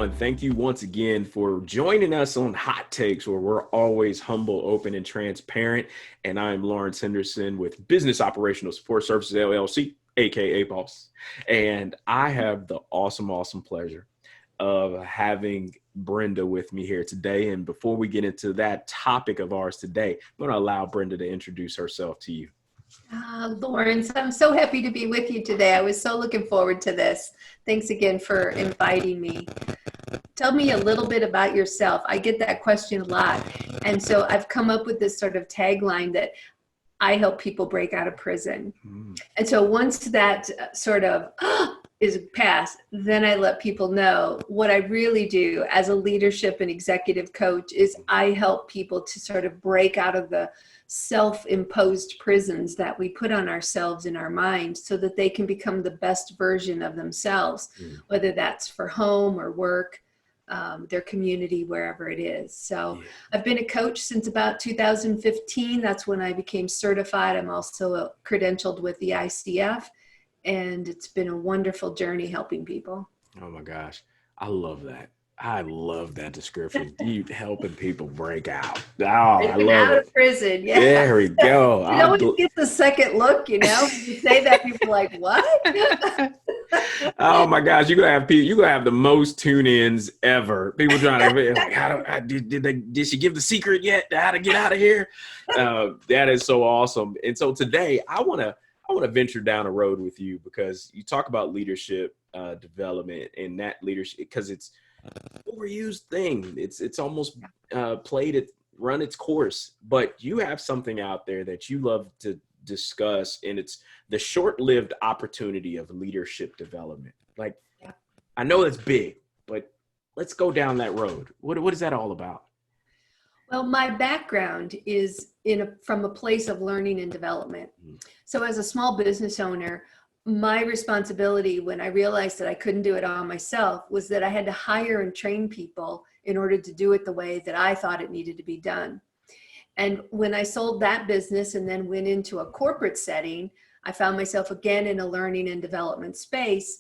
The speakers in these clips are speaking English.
everyone. Thank you once again for joining us on Hot Takes, where we're always humble, open, and transparent. And I'm Lawrence Henderson with Business Operational Support Services, LLC, aka Boss. And I have the awesome pleasure of having Brenda with me here today. And before we get into that topic of ours today, I'm going to allow Brenda to introduce herself to you. Lawrence, I'm so happy to be with you today. I was so looking forward to this. Thanks again for inviting me. Tell me a little bit about yourself. I get that question a lot. And so I've come up with this sort of tagline that I help people break out of prison. And so once that sort of is passed, then I let people know what I really do as a leadership and executive coach is I help people to sort of break out of the self-imposed prisons that we put on ourselves in our minds so that they can become the best version of themselves, whether that's for home or work, their community, wherever it is. So I've been a coach since about 2015. That's when I became certified. I'm also credentialed with the ICF, and it's been a wonderful journey helping people. Oh my gosh. I love that. I love that description. You helping people break out. Oh, I love out it. Of prison. Yeah. There we go. You always get the second look, you know. You say that, people are like, what? Oh my gosh, you're gonna have people. You're gonna have the most tune-ins ever. People trying to like, did she give the secret yet? How to get out of here? That is so awesome. And so today, I wanna venture down a road with you because you talk about leadership development and that leadership because it's overused thing. It's almost run its course, but you have something out there that you love to discuss, and it's the short-lived opportunity of leadership development. Like, I know that's big, but let's go down that road. What is that all about? Well, my background is from a place of learning and development. So as a small business owner, my responsibility when I realized that I couldn't do it all myself was that I had to hire and train people in order to do it the way that I thought it needed to be done. And when I sold that business and then went into a corporate setting, I found myself again in a learning and development space.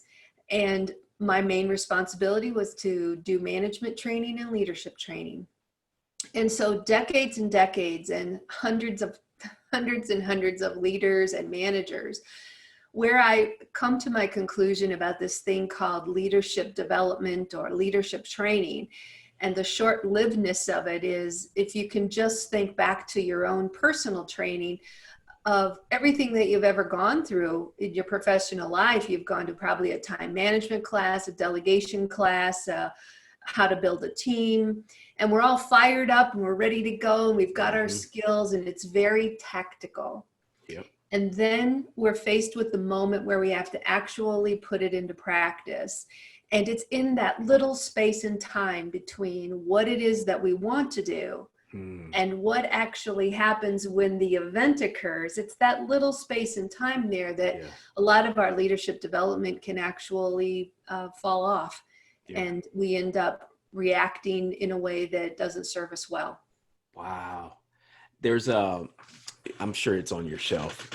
And my main responsibility was to do management training and leadership training. And so decades and decades and hundreds and hundreds of leaders and managers, where I come to my conclusion about this thing called leadership development or leadership training, and the short-livedness of it is if you can just think back to your own personal training of everything that you've ever gone through in your professional life. You've gone to probably a time management class, a delegation class, how to build a team, and we're all fired up and we're ready to go and we've got our skills and it's very tactical. Yep. And then we're faced with the moment where we have to actually put it into practice. And it's in that little space and time between what it is that we want to do and what actually happens when the event occurs. It's that little space and time there that a lot of our leadership development can actually fall off. Yeah. And we end up reacting in a way that doesn't serve us well. Wow. There's I'm sure it's on your shelf.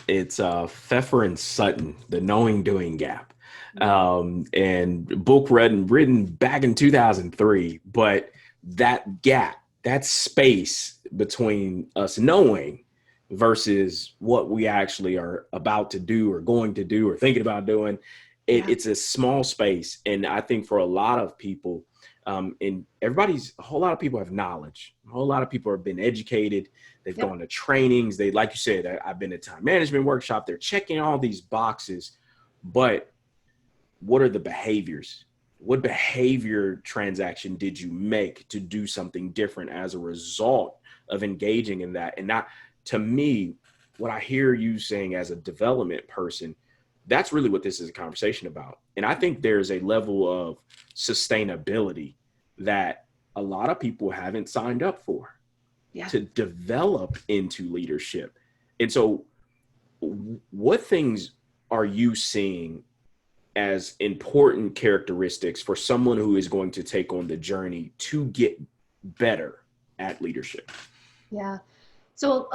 It's Pfeffer and Sutton, The Knowing Doing Gap. And book written back in 2003, but that gap, that space between us knowing versus what we actually are about to do or going to do or thinking about doing, it's a small space. And I think for a lot of people, and a whole lot of people have knowledge. A whole lot of people have been educated. They've gone to trainings. They, like you said, I've been at time management workshop. They're checking all these boxes, but what are the behaviors? What behavior transaction did you make to do something different as a result of engaging in that? And not, to me, what I hear you saying as a development person, that's really what this is a conversation about. And I think there's a level of sustainability that a lot of people haven't signed up for to develop into leadership. And so what things are you seeing as important characteristics for someone who is going to take on the journey to get better at leadership? Yeah. So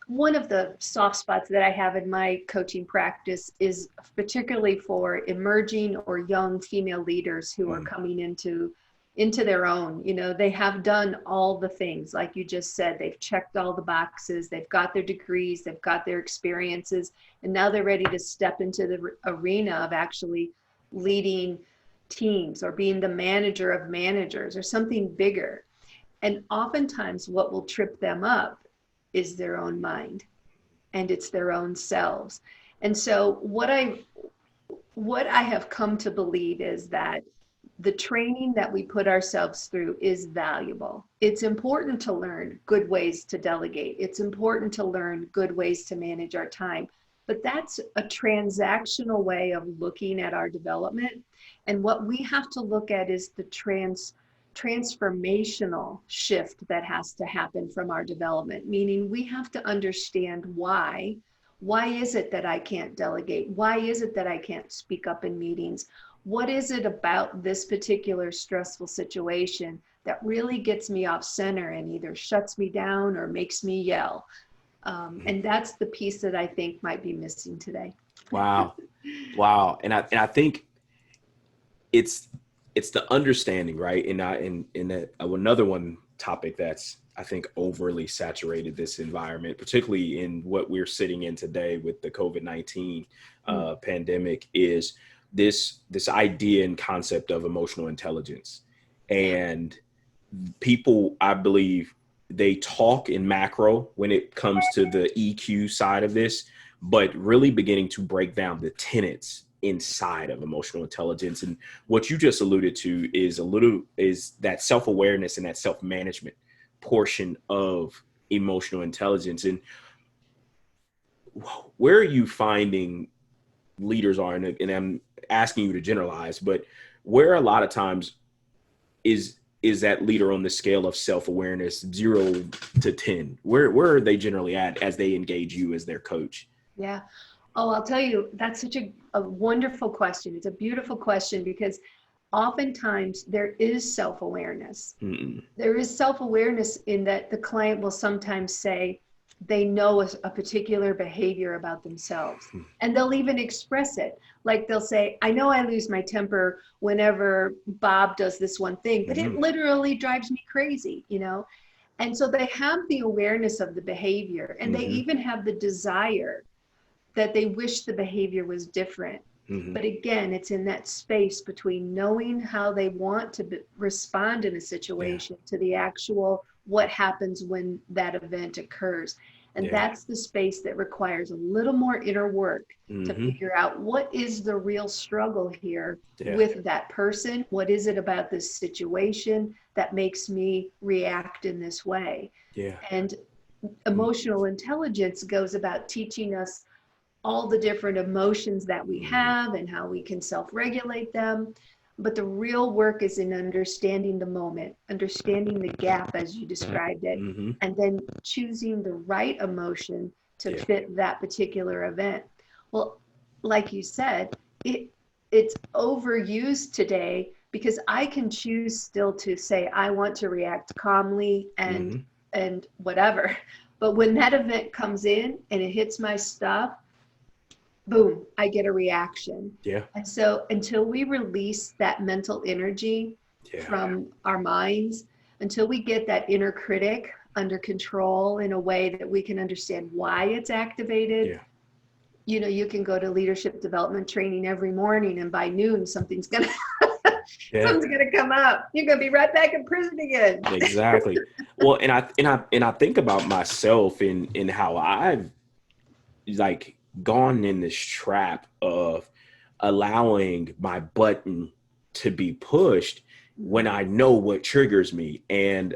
one of the soft spots that I have in my coaching practice is particularly for emerging or young female leaders who are coming into their own. You know, they have done all the things, like you just said. They've checked all the boxes. They've got their degrees. They've got their experiences, and now they're ready to step into the arena of actually leading teams or being the manager of managers or something bigger. And oftentimes, what will trip them up is their own mind, and it's their own selves. And so what I have come to believe is that the training that we put ourselves through is valuable. It's important to learn good ways to delegate. It's important to learn good ways to manage our time. But that's a transactional way of looking at our development. And what we have to look at is the transformational shift that has to happen from our development, meaning we have to understand why. Why is it that I can't delegate? Why is it that I can't speak up in meetings? What is it about this particular stressful situation that really gets me off center and either shuts me down or makes me yell? And that's the piece that I think might be missing today. Wow. And I think it's the understanding, right? And another one topic that's, I think, overly saturated this environment, particularly in what we're sitting in today with the COVID-19 pandemic, is this idea and concept of emotional intelligence. And people, I believe, they talk in macro when it comes to the EQ side of this, but really beginning to break down the tenets inside of emotional intelligence. And what you just alluded to is that self-awareness and that self-management portion of emotional intelligence. And where are you finding leaders are, and I'm asking you to generalize, but where a lot of times is that leader on the scale of self-awareness 0 to 10? Where are they generally at as they engage you as their coach? Yeah. Oh, I'll tell you, that's such a wonderful question. It's a beautiful question because oftentimes there is self-awareness. There is self-awareness in that the client will sometimes say they know a particular behavior about themselves, and they'll even express it. Like they'll say, I know I lose my temper whenever Bob does this one thing, but it literally drives me crazy, you know? And so they have the awareness of the behavior, and they even have the desire that they wish the behavior was different. But again, it's in that space between knowing how they want to respond in a situation to the actual what happens when that event occurs. And that's the space that requires a little more inner work to figure out what is the real struggle here with that person. What is it about this situation that makes me react in this way? And emotional intelligence goes about teaching us all the different emotions that we have and how we can self-regulate them. But the real work is in understanding the moment, understanding the gap as you described it, and then choosing the right emotion to fit that particular event. Well, like you said, it's overused today because I can choose still to say, I want to react calmly and whatever. But when that event comes in and it hits my stuff, boom, I get a reaction. And so until we release that mental energy from our minds, until we get that inner critic under control in a way that we can understand why it's activated, you know, you can go to leadership development training every morning, and by noon, something's gonna come up. You're gonna be right back in prison again. Exactly. Well, and I think about myself in how I've like gone in this trap of allowing my button to be pushed when I know what triggers me. And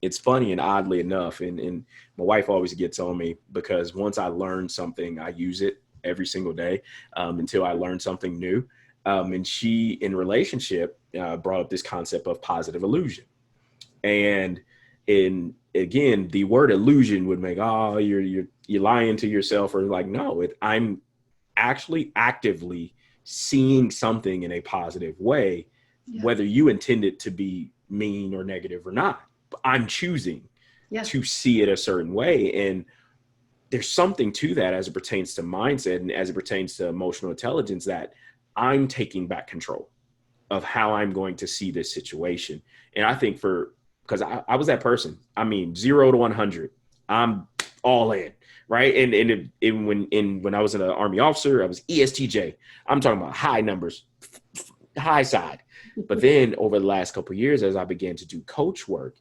it's funny, and oddly enough, and my wife always gets on me because once I learn something, I use it every single day until I learn something new. And she, in relationship, brought up this concept of positive illusion. And again, the word illusion would make, oh, you're lying to yourself, or like, no, I'm actually actively seeing something in a positive way, whether you intend it to be mean or negative or not. I'm choosing Yeah. to see it a certain way. And there's something to that as it pertains to mindset and as it pertains to emotional intelligence, that I'm taking back control of how I'm going to see this situation. And I think because I was that person, I mean, 0 to 100, I'm all in, right? And when I was an Army officer, I was ESTJ. I'm talking about high numbers, high side. But then over the last couple of years, as I began to do coach work,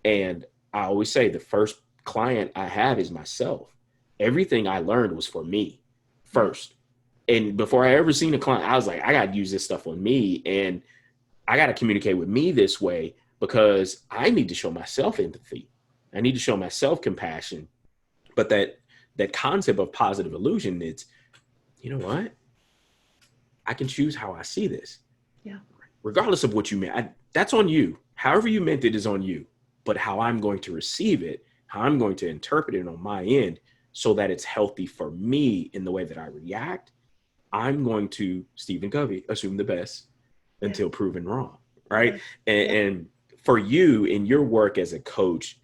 and I always say the first client I have is myself. Everything I learned was for me first. And before I ever seen a client, I was like, I got to use this stuff on me. And I got to communicate with me this way because I need to show myself empathy. I need to show myself compassion. But that concept of positive illusion, it's, you know what? I can choose how I see this. Yeah. Regardless of what you meant, that's on you. However you meant it is on you. But how I'm going to receive it, how I'm going to interpret it on my end so that it's healthy for me in the way that I react, I'm going to, Stephen Covey, assume the best until proven wrong, right? And for you in your work as a coach,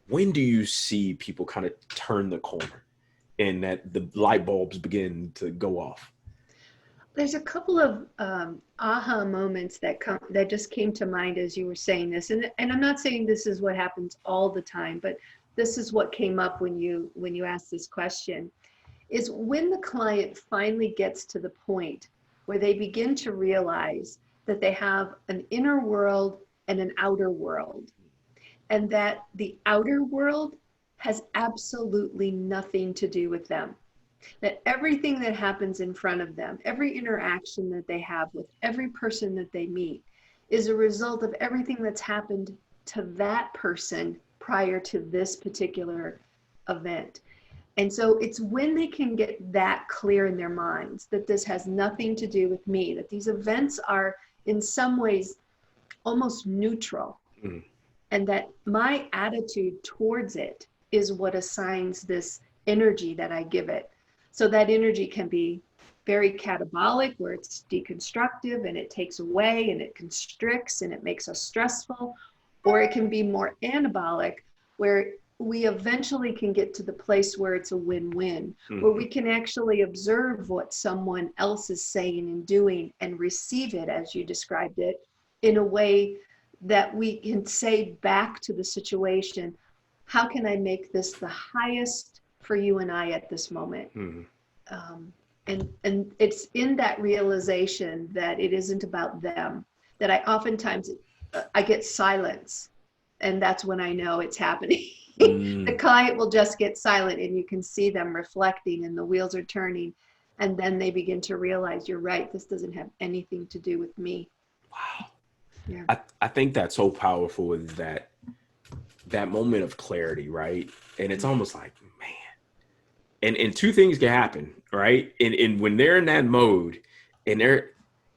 when do you see people kind of turn the corner and that the light bulbs begin to go off? There's a couple of aha moments that just came to mind as you were saying this, and I'm not saying this is what happens all the time, but this is what came up when you asked this question. Is when the client finally gets to the point where they begin to realize that they have an inner world and an outer world, and that the outer world has absolutely nothing to do with them. That everything that happens in front of them, every interaction that they have with every person that they meet, is a result of everything that's happened to that person prior to this particular event. And so it's when they can get that clear in their minds that this has nothing to do with me, that these events are in some ways almost neutral, and that my attitude towards it is what assigns this energy that I give it. So that energy can be very catabolic, where it's deconstructive and it takes away and it constricts and it makes us stressful, or it can be more anabolic, where we eventually can get to the place where it's a win-win, where we can actually observe what someone else is saying and doing and receive it, as you described it, in a way that we can say back to the situation, how can I make this the highest for you and I at this moment? And it's in that realization that it isn't about them, that I oftentimes, I get silence, and that's when I know it's happening. The client will just get silent, and you can see them reflecting, and the wheels are turning, and then they begin to realize, you're right, this doesn't have anything to do with me. Wow. Yeah. I think that's so powerful, is that moment of clarity, right? And it's almost like, man, and two things can happen, right? And when they're in that mode, and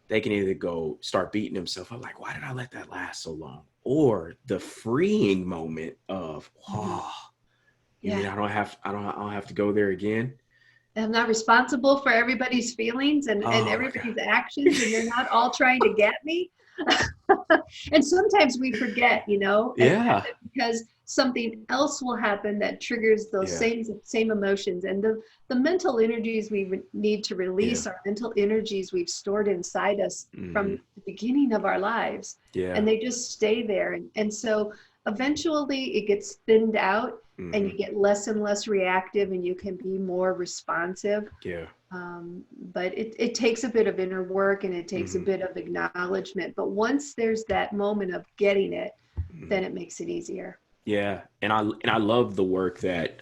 they can either go start beating themselves up, like, why did I let that last so long? Or the freeing moment of, you mean I don't have to go there again? I'm not responsible for everybody's feelings and everybody's actions, and they're not all trying to get me. And sometimes we forget, because something else will happen that triggers those same emotions. And the mental energies we need to release are mental energies we've stored inside us from the beginning of our lives. And they just stay there. And so eventually it gets thinned out, and you get less and less reactive, and you can be more responsive. But it takes a bit of inner work, and it takes a bit of acknowledgement. But once there's that moment of getting it, then it makes it easier. Yeah. And I love the work that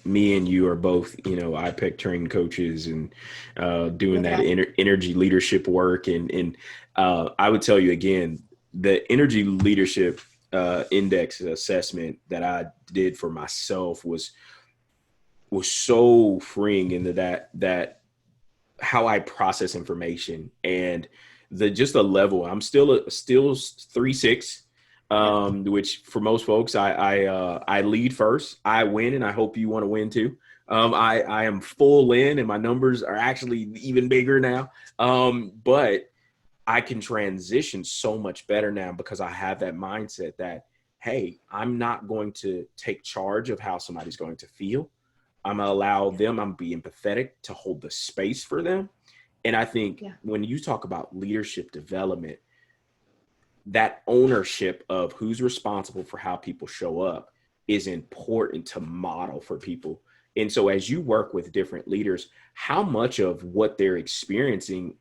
me and you are both, IPEC trained coaches, and doing that energy leadership work. And I would tell you again, the energy leadership index assessment that I did for myself was so freeing into that how I process information, and just a level. I'm still 3-6, which for most folks, I lead first. I win, and I hope you want to win too. I am full in, and my numbers are actually even bigger now. But I can transition so much better now because I have that mindset that, hey, I'm not going to take charge of how somebody's going to feel. I'm going to allow them, I'm being empathetic to hold the space for them. And I think when you talk about leadership development, that ownership of who's responsible for how people show up is important to model for people. And so as you work with different leaders, how much of what they're experiencing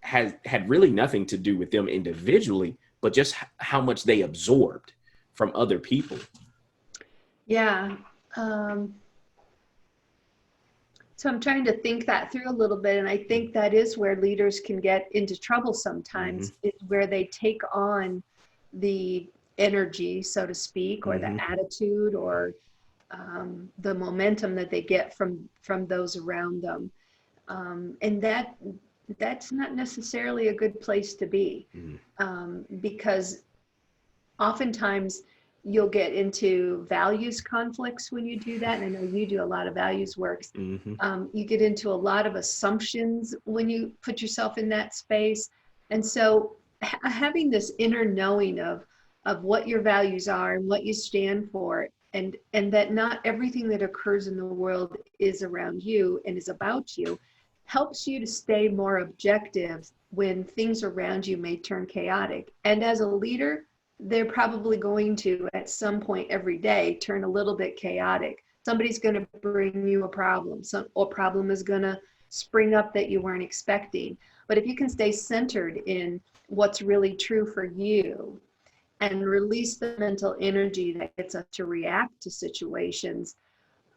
had really nothing to do with them individually, but just how much they absorbed from other people? Yeah. So I'm trying to think that through a little bit. And I think that is where leaders can get into trouble sometimes, is where they take on the energy, so to speak, or the attitude, or the momentum that they get from those around them. And that's not necessarily a good place to be, because oftentimes you'll get into values conflicts when you do that. And I know you do a lot of values work. You get into a lot of assumptions when you put yourself in that space. And so having this inner knowing of what your values are and what you stand for, and that not everything that occurs in the world is around you and is about you, helps you to stay more objective when things around you may turn chaotic. And as a leader, they're probably going to, at some point every day, turn a little bit chaotic. Somebody's going to bring you a problem. A problem is going to spring up that you weren't expecting. But if you can stay centered in what's really true for you and release the mental energy that gets us to react to situations,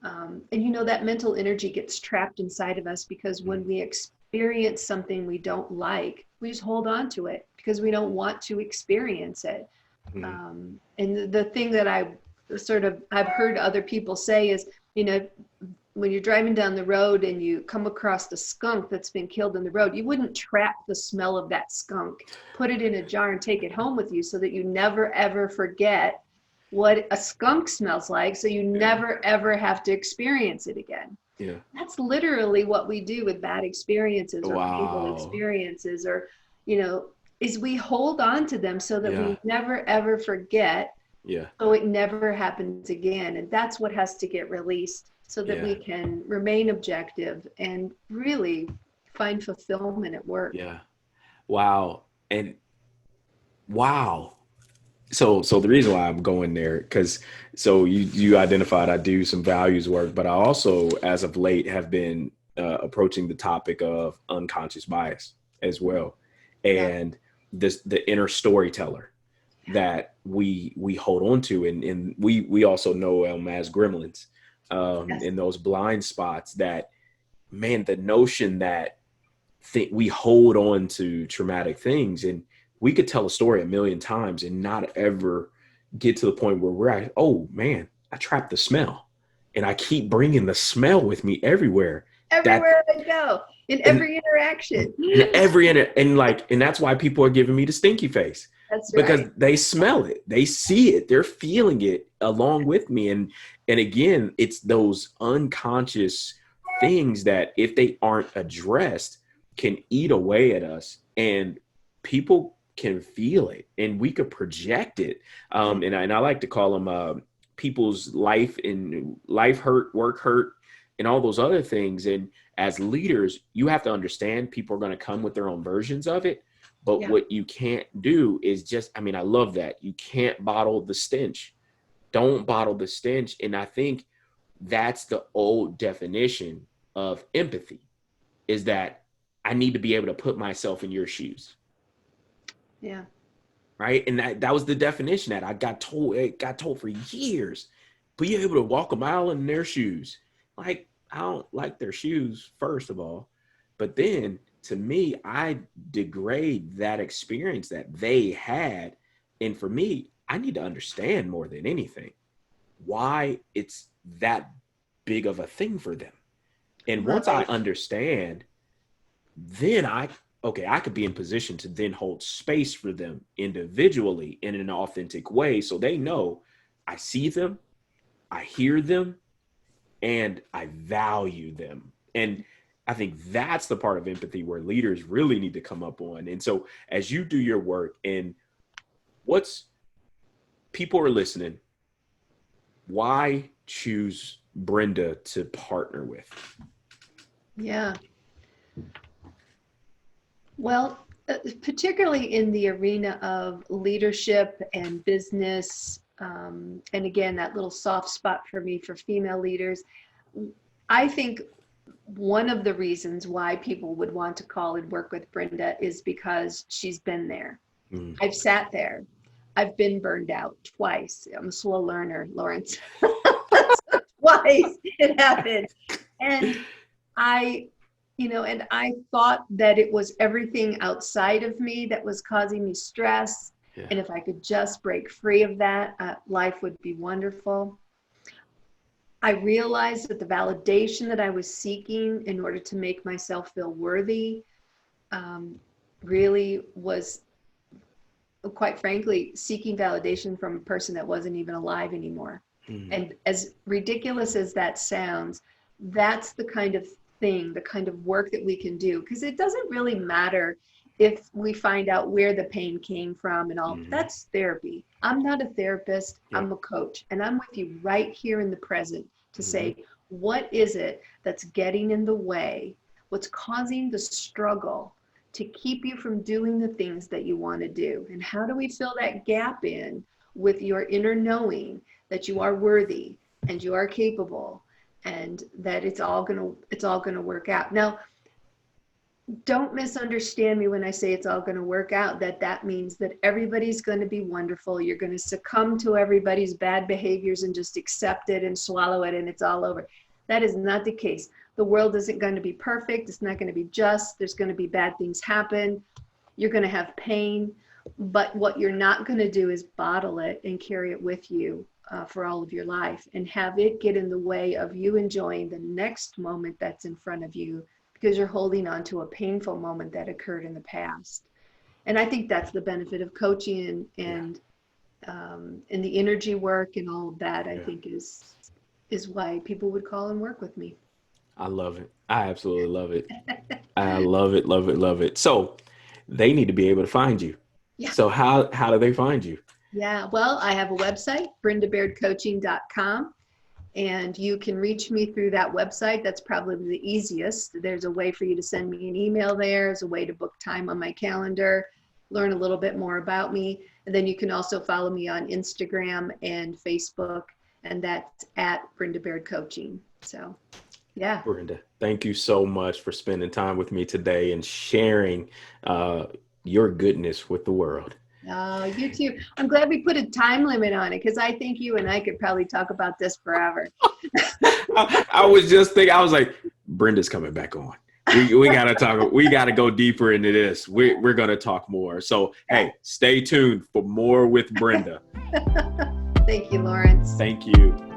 and that mental energy gets trapped inside of us because when we experience something we don't like, we just hold on to it because we don't want to experience it. And the thing that I've heard other people say is, when you're driving down the road and you come across the skunk that's been killed in the road, you wouldn't trap the smell of that skunk, put it in a jar and take it home with you so that you never, ever forget what a skunk smells like. So you never, ever have to experience it again. Yeah. That's literally what we do with bad experiences or painful experiences, or, is we hold on to them so that we never, ever forget. Yeah. So it never happens again. And that's what has to get released so that we can remain objective and really find fulfillment at work. Yeah. Wow. And wow. So the reason why I'm going there, because you identified I do some values work, but I also, as of late, have been approaching the topic of unconscious bias as well. And the inner storyteller that we hold on to, and we also know them as gremlins, in those blind spots that, man, the notion that we hold on to traumatic things, and we could tell a story a million times and not ever get to the point where we're at, oh man, I trapped the smell and I keep bringing the smell with me everywhere. Everywhere I go. In every interaction. And that's why people are giving me the stinky face. That's right. Because they smell it, they see it, they're feeling it along with me. And again, it's those unconscious things that, if they aren't addressed, can eat away at us, and people can feel it, and we could project it. And I like to call them people's life hurt, work hurt, and all those other things. And as leaders, you have to understand people are going to come with their own versions of it. But what you can't do is just, I love that. You can't bottle the stench. Don't bottle the stench. And I think that's the old definition of empathy, is that I need to be able to put myself in your shoes. Yeah. Right. And that was the definition that I got told for years. Be able to walk a mile in their shoes. Like, I don't like their shoes, first of all. But then, to me, I degrade that experience that they had. And for me, I need to understand more than anything why it's that big of a thing for them. And once I understand, then I could be in position to then hold space for them individually in an authentic way, so they know I see them, I hear them, and I value them. And I think that's the part of empathy where leaders really need to come up on. And so as you do your work, and what's people are listening, why choose Brenda to partner with? Yeah. Well, particularly in the arena of leadership and business, and again, that little soft spot for me for female leaders, I think one of the reasons why people would want to call and work with Brenda is because she's been there. Mm. I've sat there. I've been burned out twice. I'm a slow learner, Lawrence. Twice it happened. And I thought that it was everything outside of me that was causing me stress. Yeah. And if I could just break free of that, life would be wonderful. I realized that the validation that I was seeking in order to make myself feel worthy really was, quite frankly, seeking validation from a person that wasn't even alive anymore. Mm. And as ridiculous as that sounds, that's the kind of thing, the kind of work that we can do, because it doesn't really matter if we find out where the pain came from and all. Mm-hmm. That's therapy. I'm not a therapist. Yeah. I'm a coach, and I'm with you right here in the present to mm-hmm. say, what is it that's getting in the way? What's causing the struggle to keep you from doing the things that you want to do? And how do we fill that gap in with your inner knowing that you are worthy and you are capable and that it's all gonna work out? Now, don't misunderstand me when I say it's all going to work out, that means that everybody's going to be wonderful. You're going to succumb to everybody's bad behaviors and just accept it and swallow it and it's all over. That is not the case. The world isn't going to be perfect. It's not going to be just. There's going to be bad things happen. You're going to have pain. But what you're not going to do is bottle it and carry it with you for all of your life and have it get in the way of you enjoying the next moment that's in front of you, because you're holding on to a painful moment that occurred in the past. And I think that's the benefit of coaching and the energy work and all of that, I think is why people would call and work with me. I love it. I absolutely love it. I love it, love it, love it. So they need to be able to find you. Yeah. So how do they find you? Yeah, well, I have a website, brendabairdcoaching.com. And you can reach me through that website. That's probably the easiest. There's a way for you to send me an email there. There's a way to book time on my calendar, learn a little bit more about me. And then you can also follow me on Instagram and Facebook, and that's at Brenda Baird Coaching. So, yeah. Brenda, thank you so much for spending time with me today and sharing your goodness with the world. Oh, you too. I'm glad we put a time limit on it, because I think you and I could probably talk about this forever. I was just thinking, I was like, Brenda's coming back on. We got to talk. We got to go deeper into this. We're going to talk more. So, hey, stay tuned for more with Brenda. Thank you, Lawrence. Thank you.